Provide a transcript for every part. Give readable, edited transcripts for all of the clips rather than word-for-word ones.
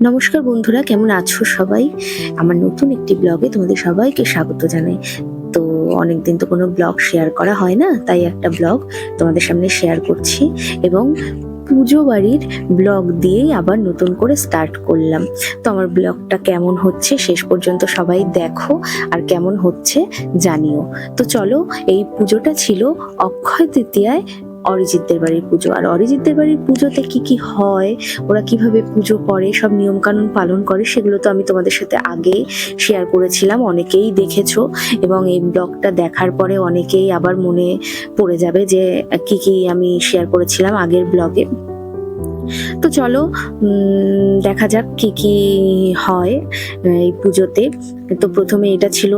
নমস্কার বন্ধুরা, কেমন আছো সবাই? আমার নতুন একটি ব্লগে তোমাদের সবাইকে স্বাগত জানাই। তো অনেকদিন তো কোনো ব্লগ শেয়ার করা হয় না, তাই একটা ব্লগ তোমাদের সামনে শেয়ার করছি এবং পুজো বাড়ির ব্লগ দিয়েই আবার নতুন করে স্টার্ট করলাম। তো আমার ব্লগটা কেমন হচ্ছে শেষ পর্যন্ত সবাই দেখো, আর কেমন হচ্ছে জানিও। তো চলো, এই পুজোটা ছিল অক্ষয় তৃতীয়ায় অরিজিৎদের বাড়ির পুজো। আর অরিজিৎদের বাড়ির পুজোতে কি কি হয়, ওরা কিভাবে পুজো করে, সব নিয়ম কানুন পালন করে, সেগুলো তো আমি তোমাদের সাথে আগে শেয়ার করেছিলাম, অনেকেই দেখেছো। এবং এই ব্লগটা দেখার পরে অনেকেই আবার মনে পড়ে যাবে যে কি কি আমি শেয়ার করেছিলাম আগের ব্লগে। তো চলো দেখা যাক কি কি হয় এই পুজোতে। তো প্রথমে এটা ছিল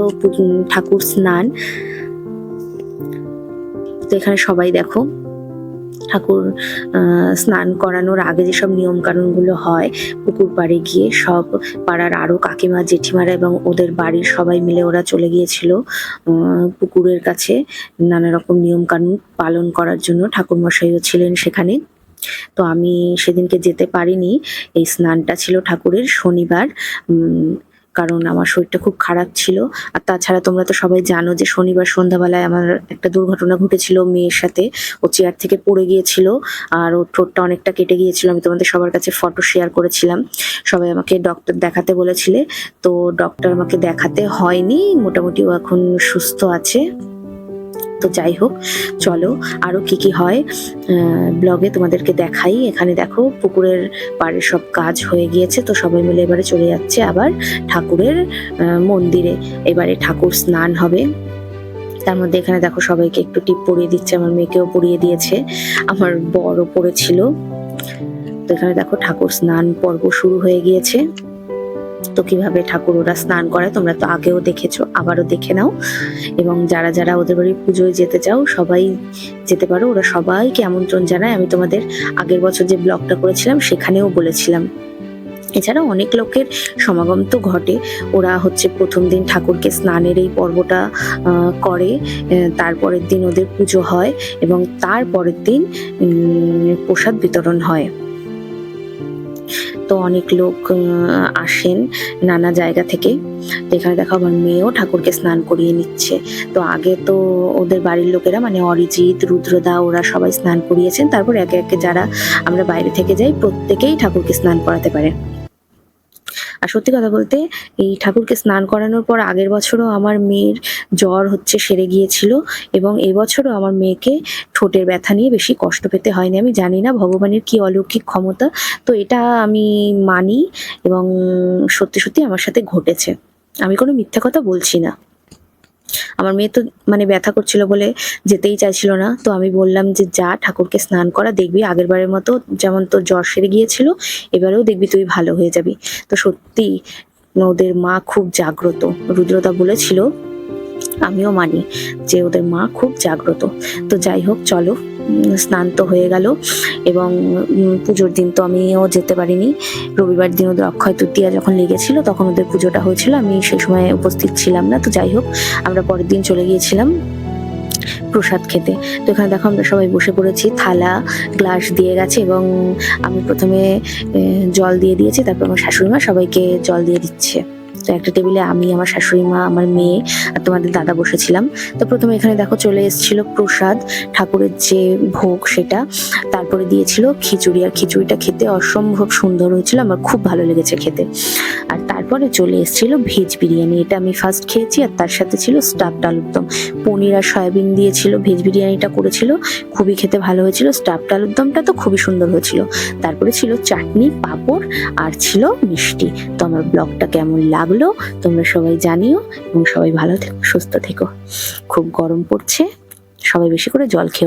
ঠাকুর স্নান। তো এখানে সবাই দেখো, ঠাকুর স্নান করানোর আগে যেসব নিয়ম কানুন গুলো হয়, পুকুর পাড়ে গিয়ে সব পাড়ার আরো কাকিমা জেঠিমারা এবং ওদের বাড়ির সবাই মিলে ওরা চলে গিয়েছিল পুকুরের কাছে নানা রকম নিয়ম কানুন পালন করার জন্য। ঠাকুর মশাইও ছিলেন সেখানে। তো আমি সেদিনকে যেতে পারিনি, এই স্নানটা ছিল ঠাকুরের শনিবার, কারণ আমার শরীরটা খুব খারাপ ছিল। আর তাছাড়া তোমরা তো সবাই জানো যে শনিবার সন্ধ্যাবেলায় আমার একটা দুর্ঘটনা ঘটেছিল মেয়ের সাথে। ও চেয়ার থেকে পড়ে গিয়েছিল আর ওর ঠোঁটটা অনেকটা কেটে গিয়েছিল। আমি তোমাদের সবার কাছে ফটো শেয়ার করেছিলাম। সবাই আমাকে ডক্টর দেখাতে বলেছিলে, তো ডক্টর আমাকে দেখাতে হয়নি, মোটামুটি ও এখন সুস্থ আছে। তো যাই হোক, চলো আরো কি কি হয় ব্লগে তোমাদেরকে দেখাই। এখানে দেখো পুকুরের পাড়ের সব কাজ হয়ে গিয়েছে, তো সবাই মিলে এবারে চলে যাচ্ছে আবার ঠাকুরের মন্দিরে। এবারে ঠাকুর স্নান হবে। তার মধ্যে এখানে দেখো সবাইকে একটু টিপ পরিয়ে দিচ্ছে, আমার মেয়েকেও পরিয়ে দিয়েছে, আমার বড়ও পড়েছিল। তো এখানে দেখো ঠাকুর স্নান পর্ব শুরু হয়ে গিয়েছে। তো কিভাবে ঠাকুর ওরা স্নান করে তোমরা তো আগেও দেখেছো, আবারও দেখে নাও। এবং যারা যারা ওদের বাড়ির পুজোয় যেতে চাও সবাই যেতে পারো, ওরা সবাইকে আমন্ত্রণ জানায়। আমি তোমাদের আগের বছর যে ব্লগটা করেছিলাম সেখানেও বলেছিলাম। এছাড়া অনেক লোকের সমাগম তো ঘটে। ওরা হচ্ছে প্রথম দিন ঠাকুরকে স্নানের এই পর্বটা করে, তারপরের দিন ওদের পুজো হয় এবং তারপরের দিন প্রসাদ বিতরণ হয়। তো অনেক লোক আসেন নানা জায়গা থেকে। তো এখানে দেখো আমার মেয়েও ঠাকুরকে স্নান করিয়ে নিচ্ছে। তো আগে তো ওদের বাড়ির লোকেরা মানে অরিজিৎ, রুদ্রদা, ওরা সবাই স্নান করিয়েছেন, তারপর একে একে যারা আমরা বাইরে থেকে যাই প্রত্যেকেই ঠাকুরকে স্নান করাতে পারে। আর সত্যি কথা বলতে এই ঠাকুরকে স্নান করানোর পর আগের বছরও আমার মেয়ের জ্বর হচ্ছে সেরে গিয়েছিল এবং এবছরও আমার মেয়েকে ঠোঁটের ব্যথা নিয়ে বেশি কষ্ট পেতে হয়নি। আমি জানি না ভগবানের কি অলৌকিক ক্ষমতা, তো এটা আমি মানি এবং সত্যি সত্যি আমার সাথে ঘটেছে, আমি কোনো মিথ্যা কথা বলছি না। আমার মেয়ে তো মানে ব্যথা করছিল বলে যেতেই চাইছিল না, তো আমি বললাম যে যা ঠাকুরকে স্নান করা, দেখবি আগের বারের মতো যেমন তোর জ্বর সেরে গিয়েছিল এবারেও দেখবি তুই ভালো হয়ে যাবি। তো সত্যি ওদের মা খুব জাগ্রত, রুদ্রদা বলেছিল, আমিও মানি যে ওদের মা খুব জাগ্রত। তো যাই হোক চলো, স্নান তো হয়ে গেল এবং পুজোর দিন তো আমিও যেতে পারিনি। রবিবার দিন ওদের অক্ষয় তৃতীয়া যখন লেগেছিল তখন ওদের পুজোটা হয়েছিল, আমি সেই সময় উপস্থিত ছিলাম না। তো যাই হোক, আমরা পরের দিন চলে গিয়েছিলাম প্রসাদ খেতে। তো এখানে দেখো আমরা সবাই বসে পড়েছি, থালা গ্লাস দিয়ে গেছে এবং আমি প্রথমে জল দিয়ে দিয়েছি, তারপর আমার শাশুড়ি মা সবাইকে জল দিয়ে দিচ্ছে। তো একটা টেবিলে আমি, আমার শাশুড়ি মা, আমার মেয়ে আর তোমাদের দাদা বসেছিলাম। তো প্রথমে এখানে দেখো চলে এসেছিল প্রসাদ, ঠাকুরের যে ভোগ সেটা, তারপরে দিয়েছিল খিচুড়ি। আর খিচুড়িটা খেতে অসম্ভব সুন্দর হয়েছিল, আমার খুব ভালো লেগেছে খেতে। আর তারপরে চলে এসেছিল ভেজ বিরিয়ানি, এটা আমি ফার্স্ট খেয়েছি। আর তার সাথে ছিল স্টাফড আলুর দম, পনির আর সয়াবিন দিয়েছিল। ভেজ বিরিয়ানিটা করেছিল, খুবই খেতে ভালো হয়েছিল। স্টাফড আলুর দমটা তো খুবই সুন্দর হয়েছিল। তারপরে ছিল চাটনি, পাঁপড় আর ছিল মিষ্টি। তো আমার ব্লগটা কেমন লাগলো তোমরা সবাই জানিও এবং সবাই ভালো থেকো, সুস্থ থেকো। খুব গরম পড়ছে, সবাই বেশি করে জল খেও।